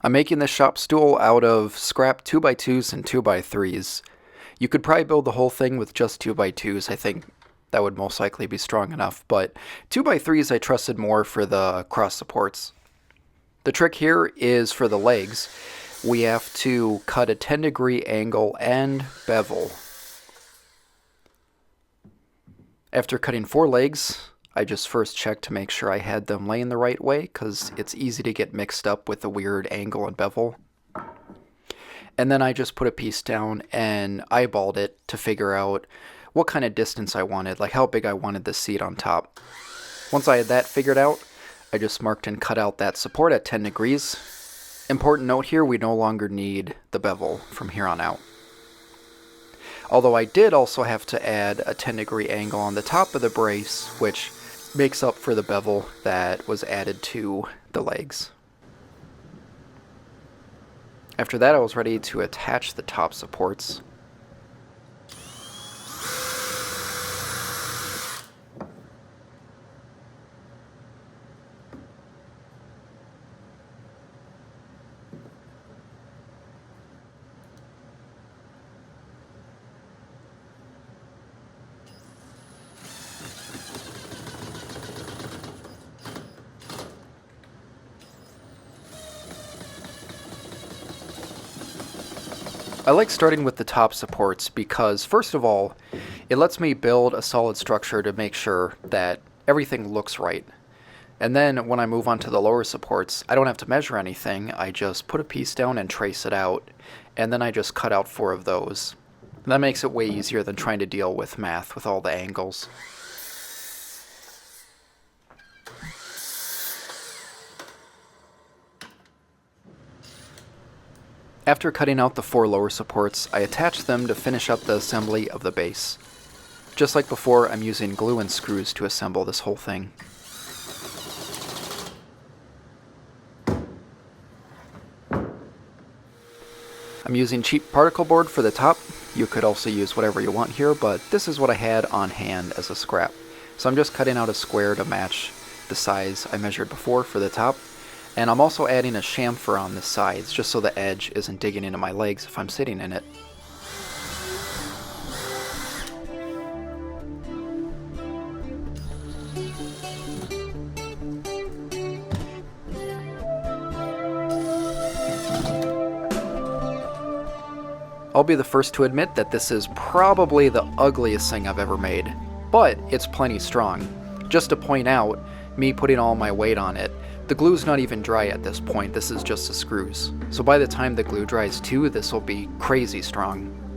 I'm making this shop stool out of scrap 2x2s and 2x3s. You could probably build the whole thing with just 2x2s. I think that would most likely be strong enough, but 2x3s I trusted more for the cross supports. The trick here is for the legs. We have to cut a 10-degree angle and bevel. After cutting 4 legs, I just first checked to make sure I had them laying the right way, because it's easy to get mixed up with the weird angle and bevel. And then I just put a piece down and eyeballed it to figure out what kind of distance I wanted, like how big I wanted the seat on top. Once I had that figured out, I just marked and cut out that support at 10 degrees. Important note here, we no longer need the bevel from here on out. Although I did also have to add a 10-degree angle on the top of the brace, which makes up for the bevel that was added to the legs. After that, I was ready to attach the top supports. I like starting with the top supports because, first of all, it lets me build a solid structure to make sure that everything looks right. And then when I move on to the lower supports, I don't have to measure anything. I just put a piece down and trace it out, and then I just cut out 4 of those. And that makes it way easier than trying to deal with math with all the angles. After cutting out the 4 lower supports, I attached them to finish up the assembly of the base. Just like before, I'm using glue and screws to assemble this whole thing. I'm using cheap particle board for the top. You could also use whatever you want here, but this is what I had on hand as a scrap. So I'm just cutting out a square to match the size I measured before for the top. And I'm also adding a chamfer on the sides, just so the edge isn't digging into my legs if I'm sitting in it. I'll be the first to admit that this is probably the ugliest thing I've ever made, but it's plenty strong. Just to point out, me putting all my weight on it, the glue's not even dry at this point, this is just the screws. So by the time the glue dries too, this will be crazy strong.